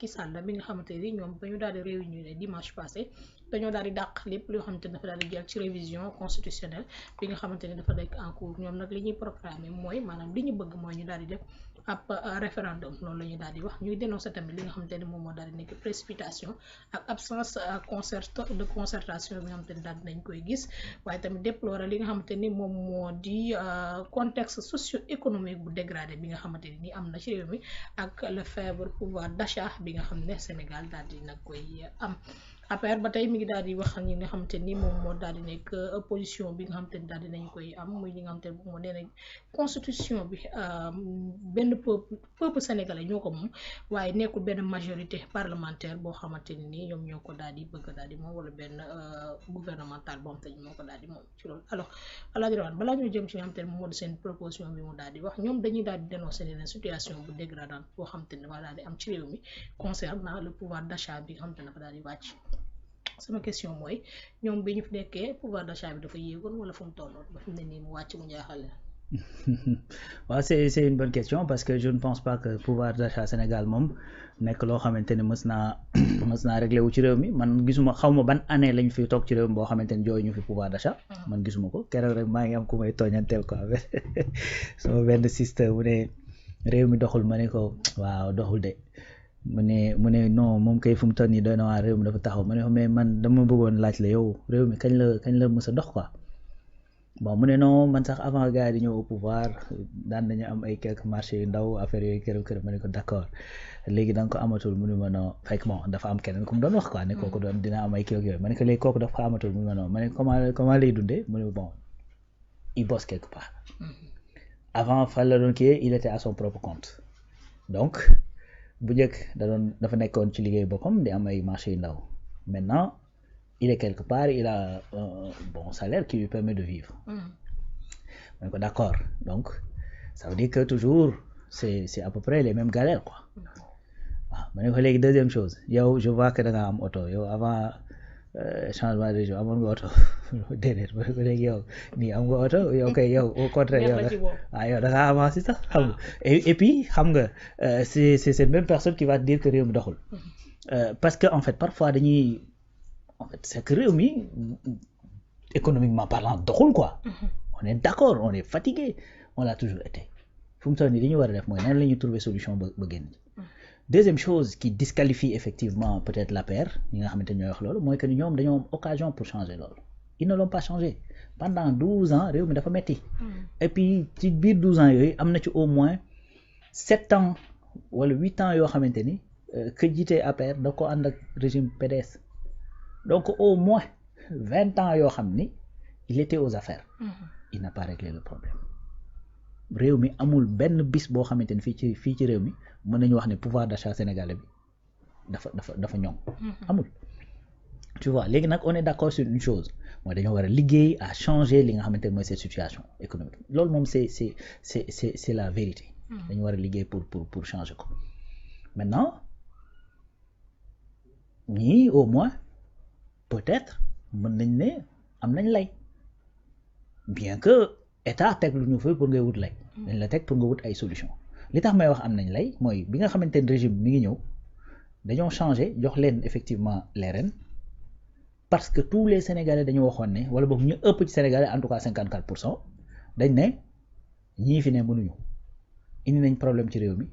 Macky Sall bi nga xamante ni ñoom ba ñu daal di réunir dimanche passé dañoo daal di dàq lépp loo xamante ni dafa daal di jël ci révision constitutionnelle bi nga xamante ni dafa nekk en cours ñoom nag li ñuy programmer mooy maanaam li ñu bëgg mooy ñu daal di def ab référendum loolu la ñuy daal di wax ñuy dénoncer tamit li nga xamante ni moom moo daal di nekk précipitation ak absence de concertation bi nga xamante ni daal di nañ koy gis waaye tamit déplorer li nga xamante ni moom moo di contexte socio-économique bu dégradé bi nga xamante ni am na ci réew mi ak le faible pouvoir d'achat bi nga xam ne Sénégal daal di nag koy am APR ba tey mi ngi daal di wax ñi nga xamante ni moom moo daal di nekk position bi nga xamante ni daal di nañ koy am muy li nga xamante ni moo nee nañ constitution bi benn peuple sénégalais ñoo ko moom waaye nekkul benn majorité parlementaire boo xamante ni ñoom ñoo ko daal di bëgg daal di moom wala benn gouvernemental boo xamante ni moo ko daal di moom ci loolu alors Alaaji Rawane balaa ñoo jëm ci nga xamante ni moo di seen proposition bi mu daal di wax ñoom dañuy daal di dénoncer ne situation bu dégradante boo xamante ni dafa daal di am ci réew mi concernant le pouvoir d'achat bi nga xamante ni dafa daal di wàcc sama question mooy ñoom bi ñu fi nekkee pouvoir d'achat bi dafa yéegoon wala fu mu tolloon ba fi mu ne nii mu wàcc mu jaaxal leen. waaw c'est une bonne question parce que je ne pense pas que pouvoir d'achat Sénégal moom nekk loo xamante ni mës naa réglé wu ci réew mi man gisuma xaw ma ban année lañ fi toog ci réew mi boo xamante ni jooy ñu fi pouvoir d'achat man gisuma ko keroog rek maa ngi am ku may tooñanteel quoi sama benn système mu ne réew mi doxul ma ne ko waaw doxul de mu ne non moom kay fu mu toll nii doy na waa réew mi dafa taxaw ma ne ko mais man dama bëggoon laaj la yow réew mi kañ la mës a dox quoi bon mu ne non man sax avant gars yi di ñëw au pouvoir daan nañu am ay quelques marchés yu ndaw affaire yooyu kër ma ne ko d'accord léegi da nga ko amatul mu ne ma non fekk bon dafa am keneen ku mu doon wax quoi ne kooku doon dina am ay kii yooyu ma ne ko léegi kooku dafa ko amatul mu ne ma non ma ne comment lay dundee mu ne bon il bosse quelque part avant fan la doon kii il était à son propre compte donc bu njëkk dafa nekkoon ci liggéey boppam di am ay marché yu ndaw maintenant il est quelque part il a un bon salaire qui lui permet de vivre ma ne ko d'accord donc ça veut dire que toujours c'est à peu près les mêmes galères quoi waaw ma ne ko léegi deuxième chose yow je vois que da nga am oto yow avant changement de régime amoon nga oto déedéet ma ne ko léegi yow nii am nga oto yow kay yow au contraire yow da ngaa avancé sax xam nga et puis xam nga c'est cette même personne qui va te dire que réew mi doxul parce que en fait parfois dañuy en fait c'est que réew mi économiquement parlant doxul quoi on est d'accord on est fatigué on l'a toujours été fu mu toll nii li ñu war a def mooy nan la ñuy trouver solution ba génn deuxième chose qui disqualifie effectivement peut-être l'APR ñi nga xamante ñooy wax loolu mooy que ni ñoom dañoo am occasion pour changer loolu ils ne l'ont pas changé pendant 12 ans réew mi dafa metti et puis ci biir 12 ans yooyu am na ci au moins 7 ans wala 8 ans yoo xamante ni que jiite APR da ko ànd ak régime PDS donc au moins 20 ans yoo xam ni il était aux affaires il n'a pas réglé le problème réew mi amul benn bis boo xamante ni fii ci réew mi mën nañu wax ne pouvoir d'achat sénégalais bi dafa ñoŋ amul tu vois léegi nag on est d'accord sur une chose mooy dañoo war a liggéey à changer li nga xamante ne mooy cette situation économique loolu moom c'est la vérité dañu war a liggéey pour changer ko maintenant ñii au moins peut-être mën nañ ne am nañ lay bien que état teg lu ñu fa pour ngay wut lay dañ la teg pour nga wut ay solution li tax may wax am nañ lay mooy bi nga xamante ne régime mi ngi ñëw dañoo changé jox leen effectivement les rênes parce que tous les sénégalais dañoo waxoon ne wala boog ñu ëpp ci sénégalais en tout cas 54% dañ ne ñii fi ne mënuñu indi nañ problème ci réew mi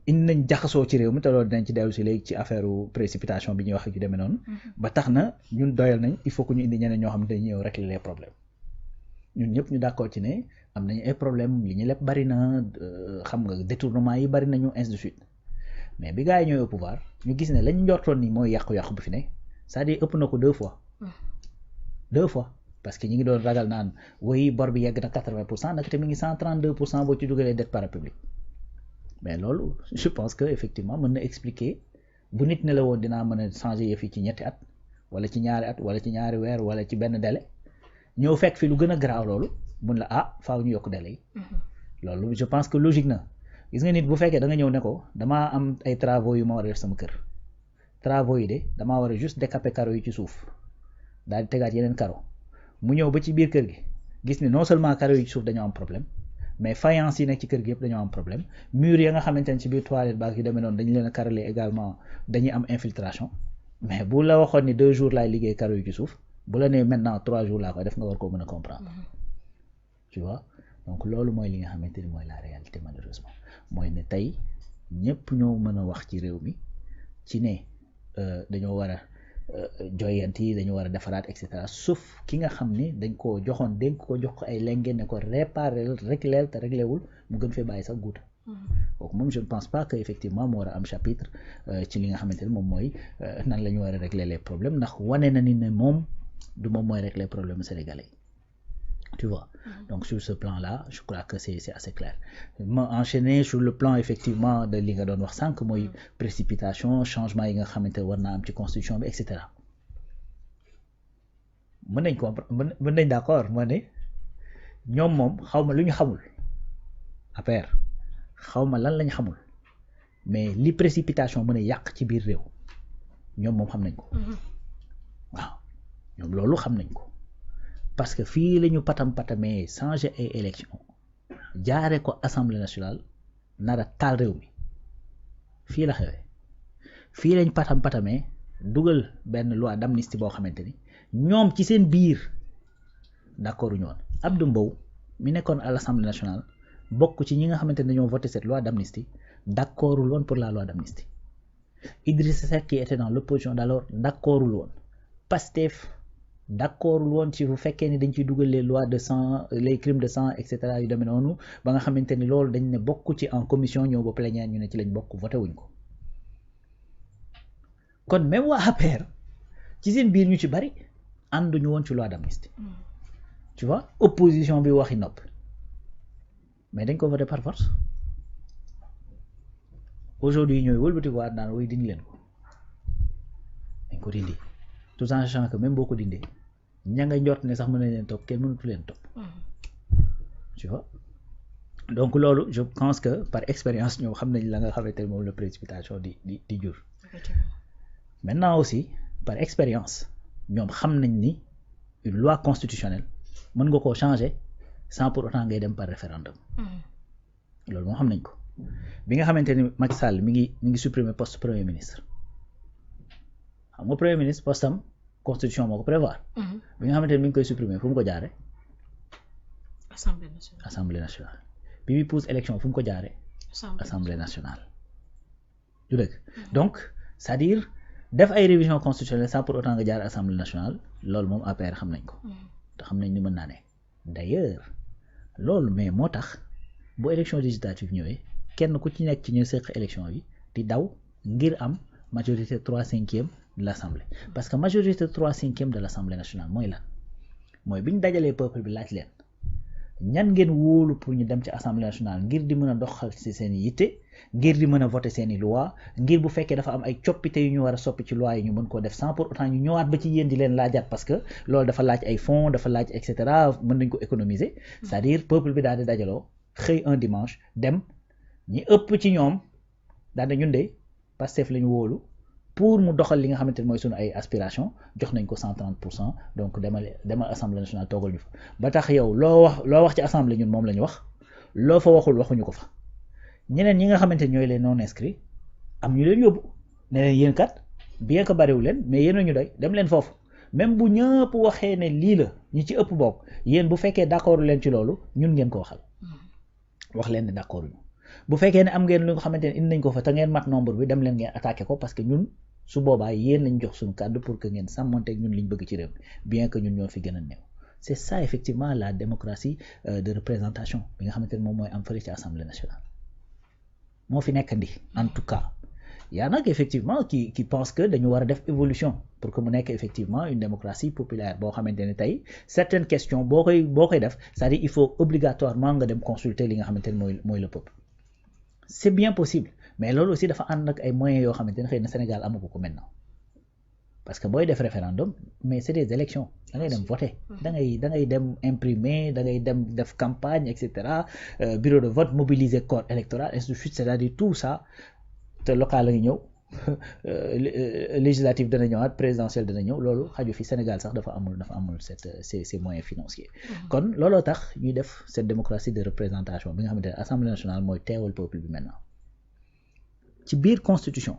indi nañ jaxasoo ci réew mi te loolu dinañ ci dellu si léegi ci affaire précipitation bi ñuy wax ci demee noonu ba tax na ñun doyal nañ il faut que ñu indi ñeneen ñoo xam ne dañuy ñëw régler les problèmes ñun ñëpp ñu d'accord ci ne am nañu ay problème li ñu lépp bari na xam nga détournement yi bari nañu ainsi de suite mais bi gars yi ñëwee au pouvoir ñu gis ne lañ njortoon ni mooy yàqu-yàqu bu fi ne c'est-à-dire ëpp na ko deux fois parce que ñi ngi doon ragal naan woy bor bi yegg na 80% nag te mi ngi 132% boo ci dugalee dette parapublique mais loolu je pense que effectivement mën na expliquer bu nit ne la woon dinaa mën a changer yëf yi ci ñetti at wala ci ñaari at wala ci ñaari weer wala ci benn délai ñëw fekk fi lu gën a garaaw loolu mun la faaw ñu yokk délai yi loolu je pense que logique na gis nga nit bu fekkee da nga ñëw ne ko damaa am ay travaux yu ma war a def sama kër travaux yi de damaa war a juste décaper carreaux yi ci suuf daal di tegaat yeneen carreaux mu ñëw ba ci biir kër gi gis ni non seulement carreaux yi ci suuf dañoo am problème mais faïence yi nekk ci kër gi yëpp dañoo am problème mur ya nga xamante ne ci biir toilette baak yu demee noonu dañu leen a carrelé également dañuy am infiltration mais bu la waxoon ni 2 jours laay liggéey carreau yu ci suuf bu la nee maintenant 3 jours laa koy def nga war koo mën a comprendre tu vois donc loolu mooy li nga xamante ni mooy la réalité malheureusement mooy ne tey ñëpp ñoo mën a wax ci réew mi ci ne dañoo war a joyanti dañu war a defaraat et cetera sauf ki nga xam ni dañ koo joxoon dénk ko jox ko ay lenge ne ko réparer régleel te réglewul mu gën fee bàyyi sax guuta kooku moom je ne pense pas que effectivement mu war a am chapitre ci li nga xamante ne moom mooy nan la ñu war a régler les problèmes ndax wane na ni ne moom du moom mooy régler problème sénégalais tu vois donc sur ce plan là je crois que c'est assez clair ma enchaîner sur le plan effectivement de li nga doon wax sànq mooy précipitation changement yi nga xamante war naa am ci constitution bi et cetera mën nañ comprendre mën nañ d'accord moo ne ñoom moom xaw ma lu ñu xamul affaire xaw ma lan lañ xamul mais li précipitation mën a yàq ci biir réew ñoom moom xam nañ ko waaw ñoom loolu xam nañ ko parce que fii la ñu patamee changer ay élection jaare ko assemblée nationale nar a taal réew mi fii la xewee fii lañ patamee dugal benn loi d'amnistie boo xamante ni ñoom ci seen biir d'accord ñu woon Abdou Mbow mi nekkoon à l'assemblée nationale bokk ci ñi nga xamante ne dañoo voté cette loi d'amnistie d'accordul woon pour la loi d'amnistie Idrissa Seck qui était dans l'opposition d'alors d'accordul woon Pastef d'accordul woon ci bu fekkee ni dañ ciy dugal les lois de sang les crimes de sang et cetera yu demee noonu ba nga xamante ni loolu dañ ne bokk ci en commission ñëw ba plénière ñu ne ci lañ bokk voté wuñ ko kon même waa APR ci seen biir ñu ci bari ànduñu woon ci loi d'amnistie tu vois opposition bi waxi nopp mais dañ ko voté par force aujourd'hui ñooy wëlbati ko waat naan way dindi leen ko dañ ko dindi tout en sachant que même boo ko dindee ña nga njort ne sax mën nañ leen topp kenn mënatu leen topp tu vois donc loolu je pense que par expérience ñoom xam nañ la nga xamante ne moom la précipitation di jur maintenant aussi par expérience ñoom xam nañ ni une loi constitutionnelle mën nga koo changer sans pour autant ngay dem par référendum loolu moo xam nañ ko bi nga xamante ni Macky Sall mi ngi supprimer poste premier ministre xam nga premier ministre poste am constitution moo ko prévoir bi nga xamante ni mi ngi koy supprimer fu mu ko jaare assemblée nationale bi muy pousse élection fu mu ko jaare assemblée nationale du dëgg donc c'est-à-dire def ay révision constitutionnelle sans pour autant nga jaar assemblée nationale loolu moom APR xam nañ ko te xam nañ ni mën naa ne d'ailleurs loolu mais moo tax bu élection législative ñëwee kenn ku ci nekk ci ñu seq élection yi di daw ngir am majorité 3/5 de l'assemblée parce que majorité 3/5 de l'assemblée nationale mooy lan mooy bi ñu dajalee peuple bi laaj leen ñan ngeen wóolu pour ñu dem ci assemblée nationale ngir di mën a doxal ci seen i yitte ngir di mën a voter seen i loi ngir bu fekkee dafa am ay coppite yu ñu war a soppi ci loi yi ñu mën koo def sans pour autant ñu ñëwaat ba ci yéen di leen laajaat parce que loolu dafa laaj ay fonds dafa laaj et cetera mën nañ ko économiser c'est-à-dire peuple bi daal di dajaloo xëy un dimanche dem ñi ëpp ci ñoom daal ñun de Pastef la ñu wóolu pour mu doxal li nga xamante ne mooy suñu ay aspiration jox nañ ko 130% donc demal assemblée nationale toogal ñu fa ba tax yow loo wax ci assemblée ñun moom la ñu wax loo fa waxul waxuñu ko fa ñeneen ñi nga xamante ne ñooy les non inscrits am ñu leen yóbbu ne leen yéen kat bien que bariwul leen mais yéen a ñu doy dem leen foofu même bu ñëpp waxee ne lii la ñi ci ëpp bokk yéen bu fekkee d'accord leen ci loolu ñun ngeen ko waxal wax leen ne d'accord ñu bu fekkee ne am ngeen lu nga xamante ne indi nañ ko fa te ngeen mat nombre bi dem leen ngeen attaqué ko parce que ñun su boobaa yéen lañ jox suñu kàddu pour que ngeen sàmmonteeg ñun liñ bëgg ci réew bien que ñun ñoo fi gën a néew c'est ça effectivement la démocratie de représentation bi nga xamante ne moom mooy am fële ci assemblée nationale moo fi nekkandi en tout cas yaa nag effectivement qui pense que dañu war a def évolution pour que mu nekk effectivement une démocratie populaire boo xamante ne tey certaines questions boo koy def c'est-à-dire il faut obligatoirement nga dem consulter li nga xamante ne mooy le peuple c'est bien possible mais loolu aussi dafa ànd ak ay moyens yoo xamante ne xëy na Sénégal amu ko maintenant parce que booy def référendum mais c'est des élections da ngay dem voter da ngay dem imprimer da ngay dem def campagne et cetera bureau de vote mobiliser corps électoral ainsi de suite c'est-à-dire tout ça te local la ngi ñëw législative dana ñëwaat présidentielle dana ñëw loolu xaju fi Sénégal sax dafa amul ces moyens financiers kon looloo tax ñuy def cette démocratie de représentation bi nga xamante ne assemblée nationale mooy teewal peuple bi maintenant ci biir constitution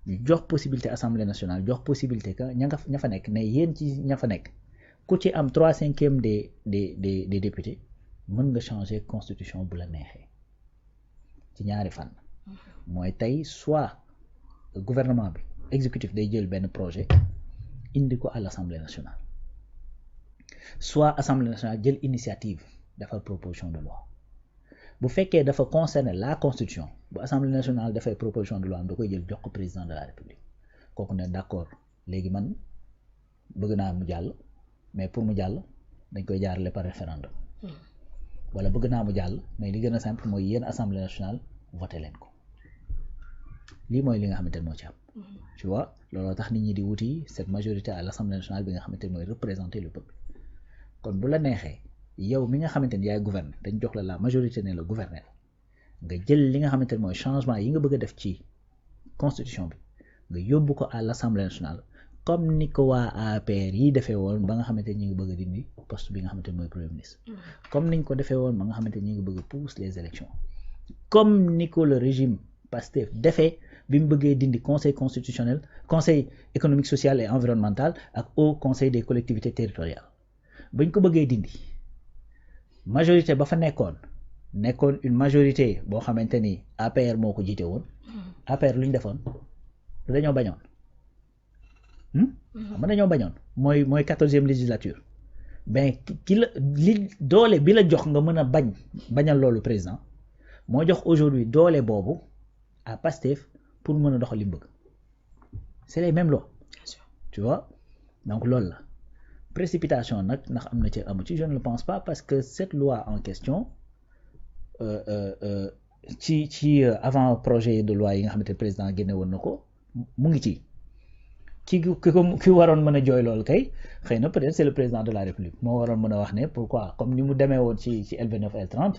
ñu jox possibilité assemblée nationale jox possibilité que ña fa nekk ne yéen ci ña fa nekk ku ci am 3/5 des députés mën nga changer constitution bu la neexee ci ñaari fànn mooy tey soit gouvernement bi exécutif day jël benn projet indi ko à l'Assemblée nationale soit Assemblée nationale jël initiative defar proposition de loi bu fekkee dafa concerner la constitution bu Assemblée nationale dafay proposition de loi am da koy jël jox ko président de la République kooku ne d'accord léegi man bëgg naa mu jàll mais pour mu jàll dañ koy jaarale par référendum wala bëgg naa mu jàll mais li gën a simple mooy yéen Assemblée nationale voté leen ko lii mooy li nga xamante ne moo ci am tu vois looloo tax nit ñi di wuti cette majorité à l'Assemblée nationale bi nga xamante ne mooy représenter le peuple kon bu la neexee yow mi nga xamante ni yaay gouverner dañ jox la majorité ne la gouverner nga jël li nga xamante ne mooy changement yi nga bëgg a def ci constitution bi nga yóbbu ko à l'Assemblée nationale comme ni ko waa APR yi defee woon ba nga xamante ni ñu ngi bëgg a dindi poste bi nga xamante ne mooy premier ministre comme niñ ko defee woon ba nga xamante ni ñu ngi bëgg a pousser les élections comme ni ko le régime Pastef defee bi mu bëggee dindi conseil constitutionnel conseil économique social et environnemental ak haut conseil des collectivités territoriales bañ ko bëggee dindi majorité ba fa nekkoon une majorité boo xamante ni APR moo ko jiite woon APR lu ñu defoon dañoo bañoon xam nga dañoo bañoon mooy 14e législature ben ki la li doole bi la jox nga mën a bañal loolu président moo jox aujourd'hui doole boobu à Pastef pour mën a doxal li mu bëgg c'est les mêmes lois tu vois donc loolu la précipitation nag ndax am na ci amu ci je ne le pense pas parce que cette loi en question ci avant projet de loi yi nga xamante ne président génne woon na ko mu ngi ci ki waroon mën a jooy loolu kay xëy na peut-être c'est le président de la République moo waroon mën a wax ne pourquoi comme ni mu demee woon ci L29 L30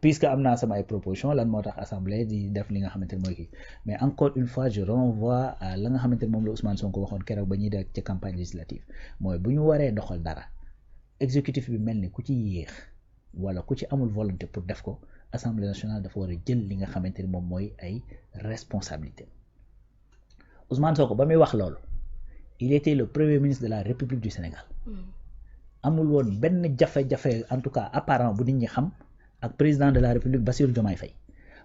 puisque am naa sama ay proposition lan moo tax assemblée di def li nga xamante ne mooy kii mais encore une fois je renvoie à la nga xamante ne moom la Ousmane Sonko waxoon keroog ba ñuy def ci campagne législative mooy bu ñu waree doxal dara exécutif bi mel ni ku ci yéex wala ku ci amul volonté pour def ko assemblée nationale dafa war a jël li nga xamante ni moom mooy ay responsabilité Ousmane Sonko ba muy wax loolu il était le premier ministre de la République du Sénégal amul woon benn jafe-jafe en tout cas apparent bu nit ñi xam ak président de la République Bassirou Diomaye Faye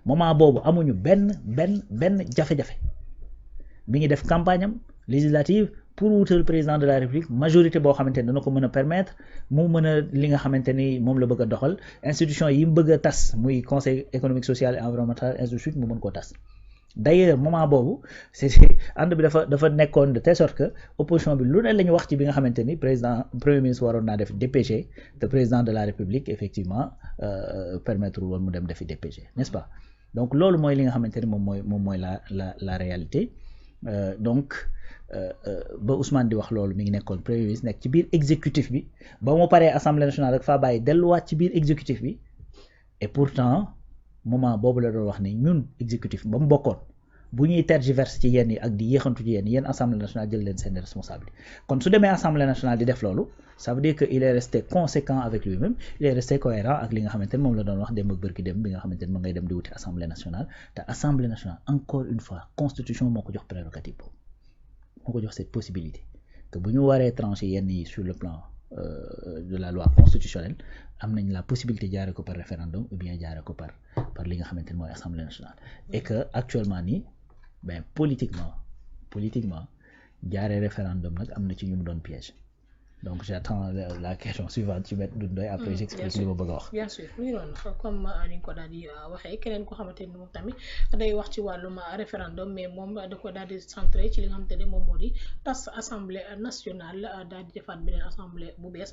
moment boobu amuñu benn jafe-jafe mi ngi def campagne am législative pour wutal président de la République majorité boo xamante ne dana ko mën a permettre mu mën a li nga xamante ni moom la bëgg a doxal institution yi mu bëgg a tas muy conseil économique social et environnemental ainsi de suite mu mën koo tas d'ailleurs moment boobu c'est ànd bi dafa nekkoon de telle sorte que opposition bi lu ne la ñu wax ci bi nga xamante ni premier ministre waroon naa def DPG te président de la République effectivement permettre woon mu dem defi DPG n'est-ce pas donc loolu mooy li nga xamante ni moom mooy la réalité donc ba Ousmane di wax loolu mi ngi nekkoon premier ministre nekk ci biir exécutif bi ba mu paree assemblée nationale rek faa bàyyi delluwaat ci biir exécutif bi et pourtant moment boobu la doon wax ni ñun exécutif ba mu bokkoon bu ñuy tergiverse ci yenn yi ak di yéexantu ci yenn yéen assemblée nationale jël leen seen responsabilité kon su demee assemblée nationale di def loolu ça veut dire que il est resté conséquent avec lui-même il est resté cohérent ak li nga xamante ne moom la doon wax démb ak bërki démb bi nga xamante ne ma ngay dem di wuti assemblée nationale te assemblée nationale encore une fois constitution moo ko jox prérogative boobu moo ko jox cette possibilité que bu ñu waree trancher yenn yi sur le plan de la loi constitutionnelle am nañ la possibilité jaaree ko par référendum ou bien jaaree ko par li nga xamante ne mooy assemblée nationale et que actuellement nii ben politiquement jaaree référendum nag am na ci ñu mu doon piège donc j'attends la question suivante ci Maître Doudou Ndoye après j'explique li ma bëgg a wax. bien sûr mu ngi noonu comme ni nga ko daal di waxee keneen ko xamante ni moom tamit day wax ci wàllum référendum mais moom da ko daal di centré ci li nga xamante ne moom moo di tas assemblée nationale daal di defaat beneen assemblée bu bees.